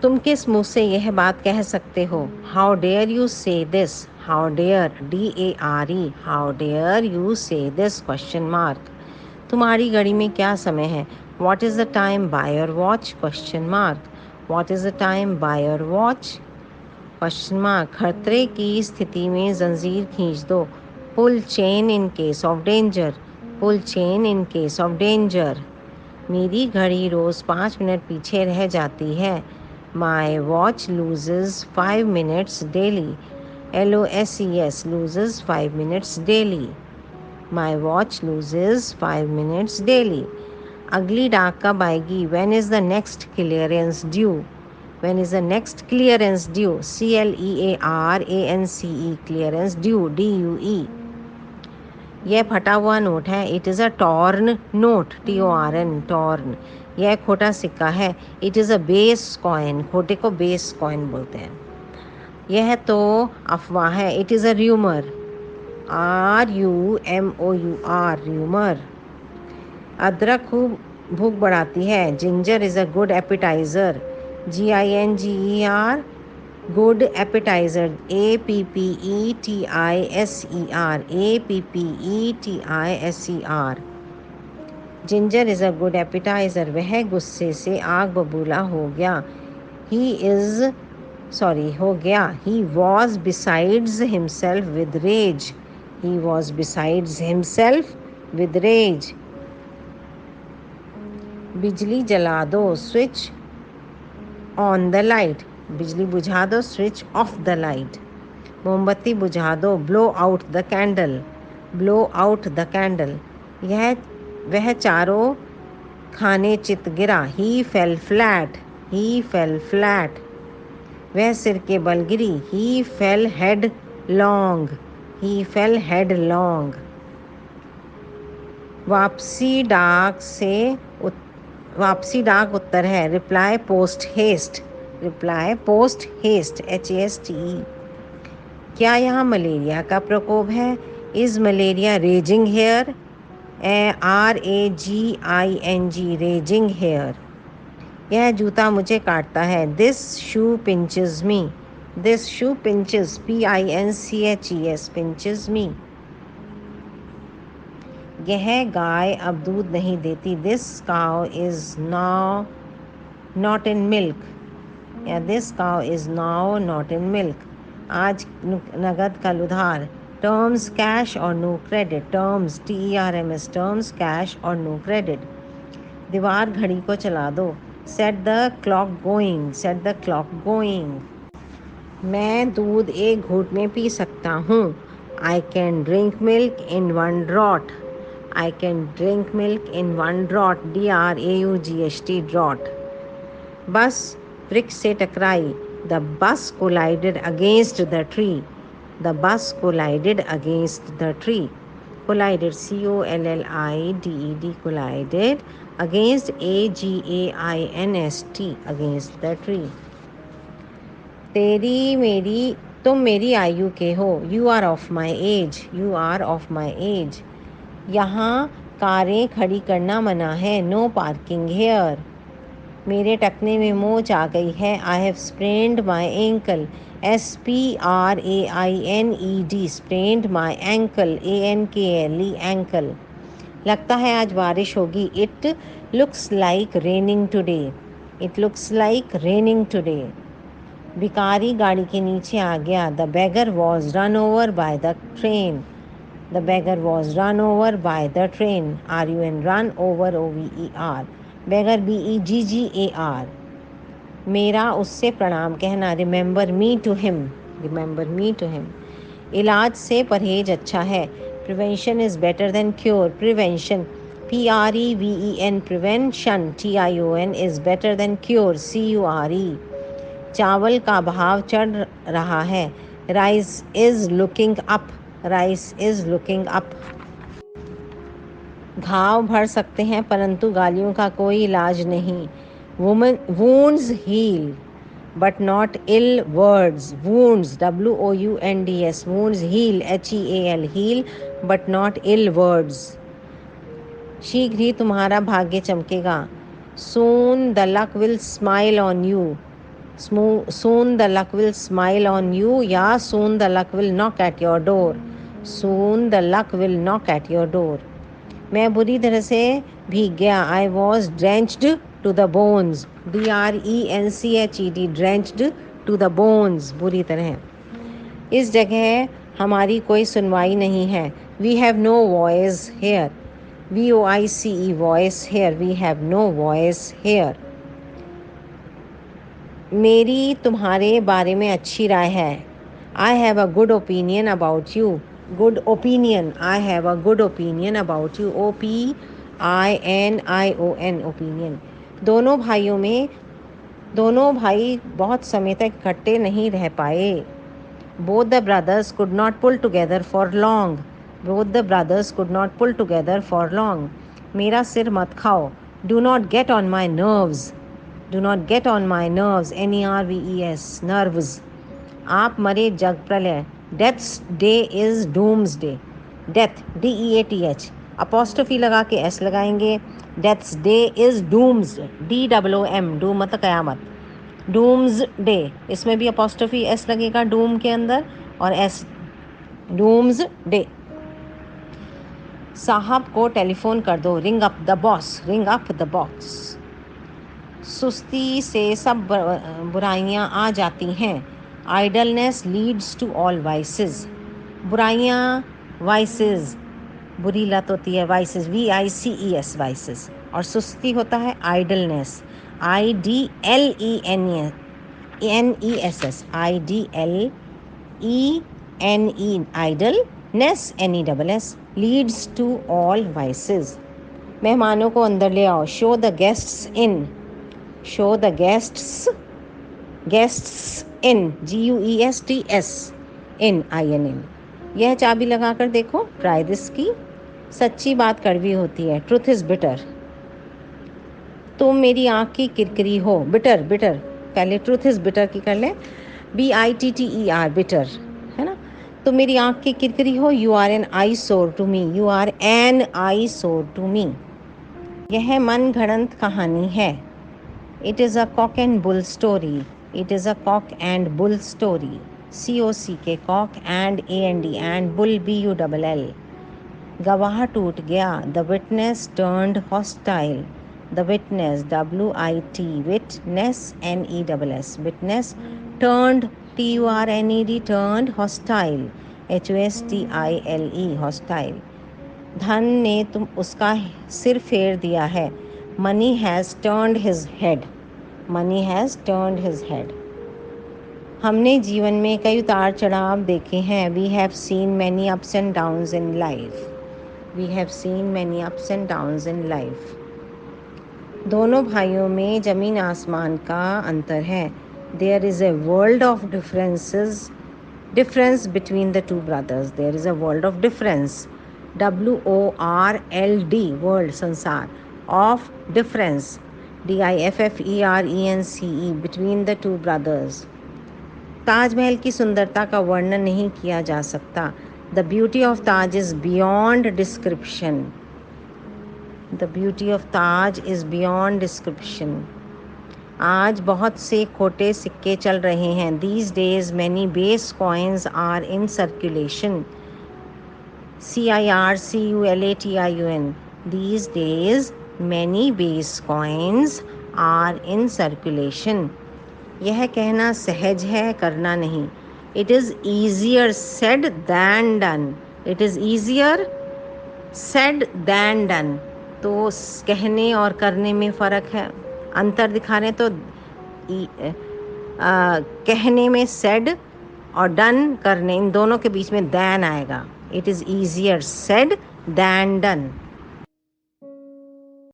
तुम किस मुंह से यह बात कह सकते हो? How dare you say this? How dare, DARE, how dare you say this question mark. तुम्हारी घड़ी में क्या समय है? What is the time by your watch question mark. What is the time by your watch question mark. खतरे की स्थिति में जंजीर खींच दो। Pull chain in case of danger. Pull chain in case of danger. मेरी घड़ी रोज़ 5 मिनट पीछे रह जाती है। My watch loses 5 minutes daily. LOSES, loses 5 minutes daily. My watch loses 5 minutes daily. अगली डाक कब आएगी? When is the next clearance due? When is the next clearance due? CLEARANCE, clearance due, DUE. यह फटा हुआ नोट है। It is a torn note, TORN, torn. यह खोटा सिक्का है। It is a base coin, खोटे को बेस कॉइन बोलते हैं। यह तो अफवाह है। It is a rumour, RUMOUR, rumour. अदरक खूब भूख बढ़ाती है। Ginger is a good appetiser, GINGER, good appetiser, APPETISER, APPETISER। Ginger is a good appetiser. वह गुस्से से आग बबूला हो गया। हो गया। He was besides himself with rage. He was besides himself with rage. बिजली जला दो, स्विच ऑन द लाइट। बिजली बुझा दो, स्विच ऑफ द लाइट। मोमबत्ती बुझा दो, blow out the candle. Blow out the candle. वह चारों खाने चित गिरा। He fell flat. He fell flat. वह सिर के बल गिरी। He fell headlong. He fell headlong. वापसी डाक उत्तर है। Reply post haste. Reply post haste, HASTE। क्या यहाँ मलेरिया का प्रकोप है? Is malaria raging here? RAGING, raging here. यह जूता मुझे काटता है। This shoe pinches me. This shoe pinches, PINCHES, pinches me. यह गाय अब दूध नहीं देती। This cow is now not in milk, या this cow is now not in milk. आज नगद कल उधार। टर्म्स कैश और no credit. Terms, TERMS, terms cash और नो क्रेडिट। दीवार घड़ी को चला दो। Set the clock going. Set the clock going. मैं दूध एक घूंट में पी सकता हूँ। I can drink milk in one drought. I can drink milk in one draught, DRAUGHT, draught. Bus वृक्ष से टकराई। The bus collided against the tree. The bus collided against the tree. Collided, COLLIDED, collided. Against, AGAINST, against the tree. तुम मेरी आयु के हो। You are of my age. You are of my age. यहाँ कारें खड़ी करना मना है। No parking here. मेरे टखने में मोच आ गई है। I have sprained my ankle. SPRAINED, sprained my ankle, ANKLE, ankle. लगता है आज बारिश होगी। It looks like raining today. It looks like raining today. भिखारी गाड़ी के नीचे आ गया। The beggar was run over by the train. The beggar was run over by the train, RUN, run over, OVER। Beggar, BEGGAR। मेरा उससे प्रणाम कहना। Remember me to him. Remember me to him. इलाज से परहेज अच्छा है। Prevention is better than cure. Prevention, PREVEN, prevention, TION, is better than cure, CURE। चावल का भाव चढ़ रहा है। Rice is looking up. Rice is looking up. घाव भर सकते हैं परंतु गालियों का कोई इलाज नहीं। Wounds heal but not ill words. Wounds, WOUNDS, wounds heal, HEAL, heal but not ill words. शीघ्र ही तुम्हारा भाग्य चमकेगा। Soon the luck will smile on you. Soon the luck will smile on you. Yeah, soon the luck will knock at your door. Soon the luck will knock at your door. मैं बुरी तरह से भीग गया. I was drenched to the bones. DRENCHED, drenched to the bones, बुरी तरह. इस जगह हमारी कोई सुनवाई नहीं है. We have no voice here. VOICE, voice here. We have no voice here. मेरी तुम्हारे बारे में अच्छी राय है. I have a good opinion about you. Good opinion. I have a good opinion about you. OPINION, opinion. दोनों भाई बहुत समय तक इकट्ठे नहीं रह पाए. Both the brothers could not pull together for long. Both the brothers could not pull together for long. मेरा सिर मत खाओ. Do not get on my nerves. Do not get on my nerves. NERVES, nerves. आप मरे जग प्रलय. Death's day is doomsday. Death, DEATH, apostrophe लगा के S लगाएंगे. Death's day is doomsday. DOOM, doom मतलब कयामत. Doomsday, इसमें भी apostrophe S लगेगा doom के अंदर और S. Doomsday. साहब को टेलीफोन कर दो. Ring up the boss. Ring up the boss. सुस्ती से सब बुराइयां आ जाती हैं. Idleness leads to all vices. बुराइयां, vices, बुरी लत होती है. vices, VICES, vices. और सुस्ती होता है idleness. IDLENESS, idleness, NESS, leads to all vices. मेहमानों को अंदर ले आओ. Show the guests in. Show the guests in. GUESTS, INN. यह चाबी लगा कर देखो. Try this की. सच्ची बात कड़वी होती है. Truth is bitter. तुम मेरी आँख की किरकिरी हो. Bitter, bitter. पहले truth is bitter की कर ले. BITTER, bitter, है ना. तुम मेरी आँख की किरकिरी हो. You are an eyesore to me. You are an eyesore to me. यह मन घड़ंत कहानी है. It is a cock and bull story. It is a cock and bull story. COCK, cock, and AND, and bull, BULL. गवाह टूट गया. The witness turned hostile. The witness, WIT, witness, NESS, witness turned, TURNED, turned hostile. HOSTILE, hostile. धन ने तुम उसका सिर फेर दिया है. Money has turned his head. Money has turned his head. हमने जीवन में कई उतार चढ़ाव देखे हैं. We have seen many ups and downs in life. We have seen many ups and downs in life. दोनों भाइयों में ज़मीन आसमान का अंतर है. There is a world of difference between the two brothers. There is a world of difference. WORLD, world, संसार. Of difference, DIFFERENCE, between the two brothers. Taj Mahal की सुंदरता का वर्णन नहीं किया जा सकता. The beauty of Taj is beyond description. The beauty of Taj is beyond description. आज बहुत से खोटे सिक्के चल रहे हैं. These days many base coins are in circulation. CIRCULATION. These days many base coins are in circulation. यह कहना सहज है, करना नहीं. It is easier said than done. It is easier said than done. तो कहने और करने में फ़र्क है. अंतर दिखा रहे तो कहने में said और done करने, इन दोनों के बीच में than आएगा. It is easier said than done.